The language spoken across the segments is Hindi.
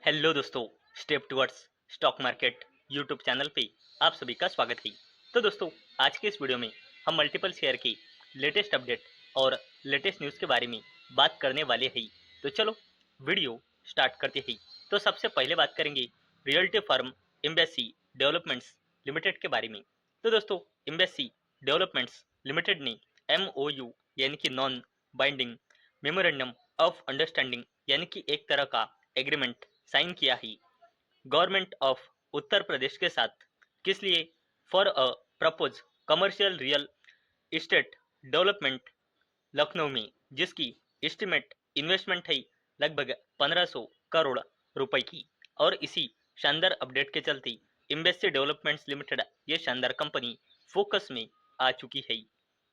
हेलो दोस्तों, step towards stock market YouTube channel पे आप सभी का स्वागत है। तो दोस्तों, आज के इस वीडियो में हम मल्टीपल शेयर की लेटेस्ट अपडेट और लेटेस्ट न्यूज़ के बारे में बात करने वाले हैं। तो चलो वीडियो स्टार्ट करते हैं। तो सबसे पहले बात करेंगे realty firm embassy developments limited के बारे में। तो दोस्तों, एम्बेसी डेवलपमेंट्स लिमिटेड ने MOU यानी कि non binding memorandum of understanding यानी कि एक तरह का एग्रीमेंट साइन किया है गवर्नमेंट ऑफ उत्तर प्रदेश के साथ। किस लिए? For a propose commercial real estate development Lucknow में, जिसकी एस्टिमेट इन्वेस्टमेंट है लगभग 1500 करोड़ रुपए की। और इसी शानदार अपडेट के चलते एम्बेसी डेवलपमेंट्स लिमिटेड ये शानदार कंपनी फोकस में आ चुकी है।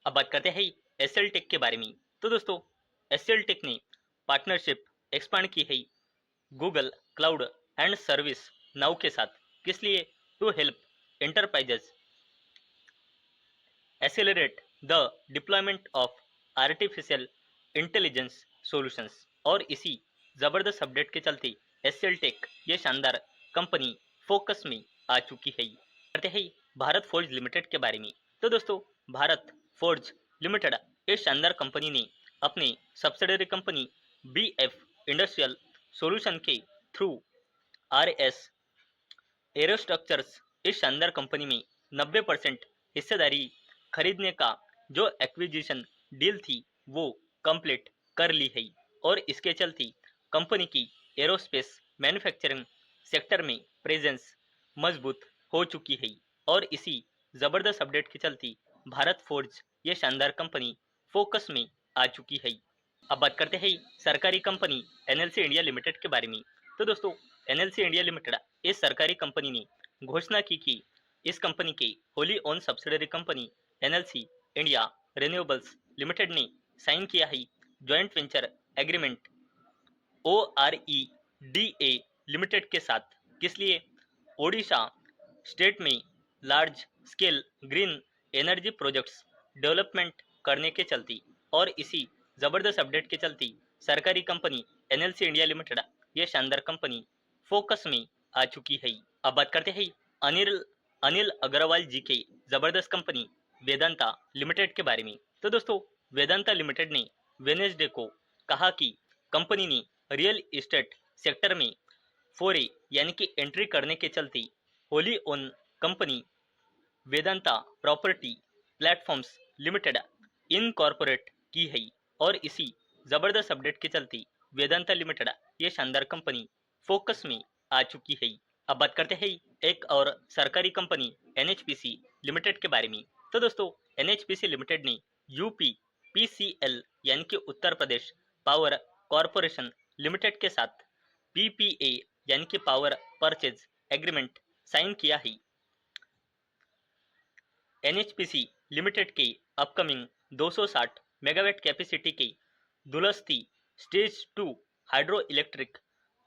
अब बात करते हैं एसएल टेक के बारे में। तो दोस्तों, एसएल टेक ने पार्टनरशिप एक्सपांड की है Google cloud and service now के साथ। किस लिए? To help enterprises accelerate the deployment of artificial intelligence solutions. और इसी जबरदस्त अपडेट के चलते एसएल टेक ये शानदार कंपनी फोकस में आ चुकी है। करते हैं भारत फोर्ज लिमिटेड के बारे में। तो दोस्तों, भारत फोर्ज लिमिटेड इस शानदार कंपनी ने अपने subsidiary company BF industrial solution के थ्रू RS एरोस्ट्रक्चर्स इस शानदार कंपनी में 90% हिस्सेदारी खरीदने का जो एक्विजिशन डील थी वो कंप्लीट कर ली है। और इसके चलते कंपनी की एरोस्पेस मैन्युफैक्चरिंग सेक्टर में प्रेजेंस मजबूत हो चुकी है। और इसी जबरदस्त अपडेट के चलते भारत फोर्ज ये शानदार कंपनी फोकस में आ चुकी है। अब बात करते हैं सरकारी कंपनी NLC इंडिया लिमिटेड के बारे में। तो दोस्तों, NLC इंडिया लिमिटेड इस सरकारी कंपनी ने घोषणा की कि इस कंपनी के Holi own subsidiary company NLC India renewables limited ने साइन किया है joint venture agreement OREDA limited के साथ। किस लिए? ओडिशा स्टेट में large scale green energy projects development करने के चलते। और इसी जबरदस्त अपडेट के चलते सरकारी कंपनी NLC इंडिया लिमिटेड ये शानदार कंपनी फोकस में आ चुकी है। अब बात करते हैं अनिल अनिल अग्रवाल जी के जबरदस्त कंपनी वेदांता लिमिटेड के बारे में। तो दोस्तों, वेदांता लिमिटेड ने वेनेसडे को कहा कि कंपनी ने रियल एस्टेट सेक्टर में फोरे यानी कि एंट्री करने के चलते Holi own company Vedanta property platforms limited incorporate की है। और इसी जबरदस्त अपडेट के चलते वेदांता लिमिटेड ये शानदार कंपनी फोकस में आ चुकी है। अब बात करते हैं एक और सरकारी कंपनी NHPC लिमिटेड के बारे में। तो दोस्तों, NHPC लिमिटेड ने UPPCL यानी कि Uttar Pradesh power corporation limited के साथ PPA यानी कि पावर परचेज एग्रीमेंट साइन किया है। NHPC लिमिटेड के अपकमिंग 260 मेगावाट कैपेसिटी के दुलस्ती स्टेज 2 हाइड्रो इलेक्ट्रिक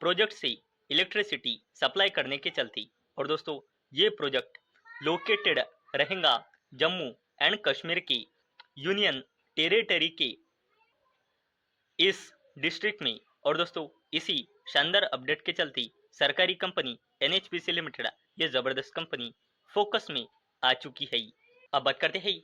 प्रोजेक्ट से इलेक्ट्रिसिटी सप्लाई करने के चलते। और दोस्तों, ये प्रोजेक्ट लोकेटेड रहेगा जम्मू एंड कश्मीर के यूनियन टेरिटरी के इस डिस्ट्रिक्ट में। और दोस्तों, इसी शानदार अपडेट के चलते सरकारी कंपनी NHPC लिमिटेड ये जबरदस्त कंपनी फोकस में आ चुकी है। अब बात करते हैं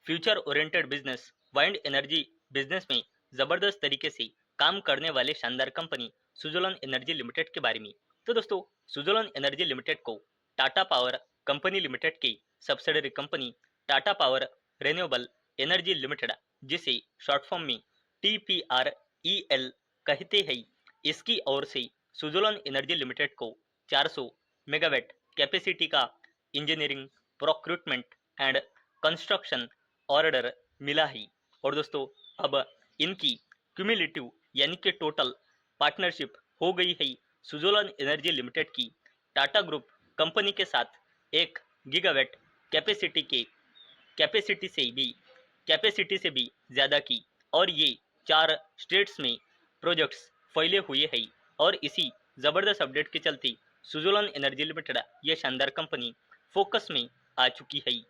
future oriented business wind energy business में जबरदस्त तरीके से काम करने वाले शानदार कंपनी सुजोलन एनर्जी लिमिटेड के बारे में। तो दोस्तों, सुजोलन एनर्जी लिमिटेड को टाटा पावर कंपनी लिमिटेड की subsidiary company Tata power renewable energy limited, जिसे शॉर्ट फॉर्म में TPREL कहते हैं, इसकी ओर से सुजोलन एनर्जी लिमिटेड को 400 मेगावाट कैपेसिटी का इंजीनियरिंग प्रोक्यूटमेंट एंड कंस्ट्रक्शन ऑर्डर मिला है। और दोस्तों, अब इनकी क्यूमुलेटिव यानी कि टोटल पार्टनरशिप हो गई है सुजोलन एनर्जी लिमिटेड की टाटा ग्रुप कंपनी के साथ 1 गीगावाट कैपेसिटी से भी ज़्यादा की। और ये 4 स्टेट्स में प्रोजेक्ट्स फैले हुए हैं। और इसी ज़बरदस्त अपडेट के चलते सुजोलन एनर्जी लिमिटेड ये शानदार कंपनी फोकस में आ चुकी है।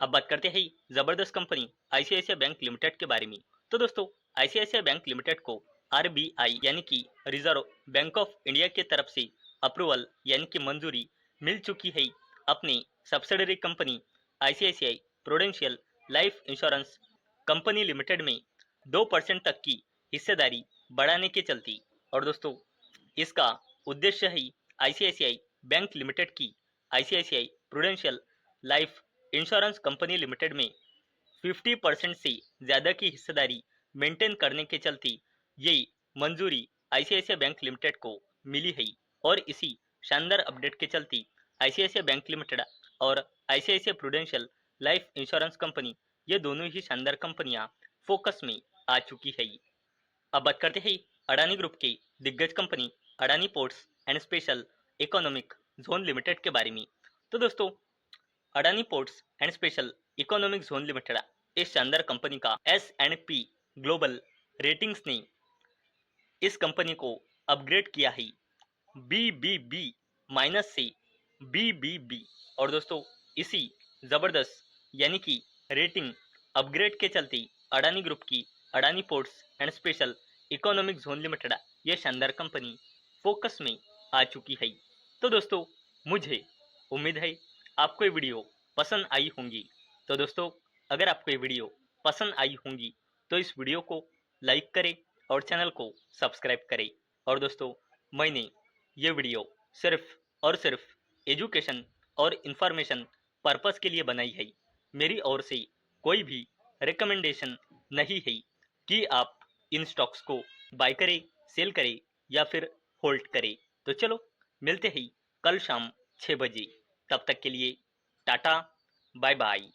अब बात करते हैं जबरदस्त कंपनी ICICI बैंक लिमिटेड के बारे में। तो दोस्तों, ICICI बैंक लिमिटेड को आरबीआई यानी कि रिजर्व बैंक ऑफ इंडिया की तरफ से अप्रूवल यानी कि मंजूरी मिल चुकी है अपनी subsidiary company ICICI prudential life insurance company limited में 2% तक की हिस्सेदारी बढ़ाने के चलती। और दोस्तों इसका उद्देश्य है आईसीआईसीआई बैंक लिमिटेड की ICICI prudential life insurance company limited में 50% से ज्यादा की हिस्सेदारी मेंटेन करने के चलते ये मंजूरी आईसीआईसीआई बैंक लिमिटेड को मिली है। और इसी शानदार अपडेट के चलते आईसीआईसीआई बैंक लिमिटेड और ICICI prudential life insurance company ये दोनों ही शानदार कंपनियां फोकस में आ चुकी है। अब बात करते हैं अडानी ग्रुप के दिग्गज company Adani ports and special economic zone limited के बारे में। तो दोस्तों Adani ports and special economic zone limited इस शानदार कंपनी का S&P ग्लोबल रेटिंग्स ने इस कंपनी को अपग्रेड किया है BBB माइनस से BBB। और दोस्तों इसी जबरदस्त यानी कि रेटिंग अपग्रेड के चलते अडानी ग्रुप की Adani ports and special economic zone limited ये शानदार कंपनी फोकस में आ चुकी है। तो दोस्तों मुझे उम्मीद है आपको ये वीडियो पसंद आई होंगी। तो दोस्तों अगर आपको ये वीडियो पसंद आई होंगी तो इस वीडियो को लाइक करें और चैनल को सब्सक्राइब करें। और दोस्तों मैंने ये वीडियो सिर्फ और सिर्फ एजुकेशन और इंफॉर्मेशन पर्पस के लिए बनाई है। मेरी ओर से कोई भी रिकमेंडेशन नहीं है कि आप इन स्टॉक्स को बाय करें, सेल करें या फिर होल्ड करें। तो चलो मिलते हैं कल शाम 6 बजे। तब तक के लिए टाटा बाय बाय।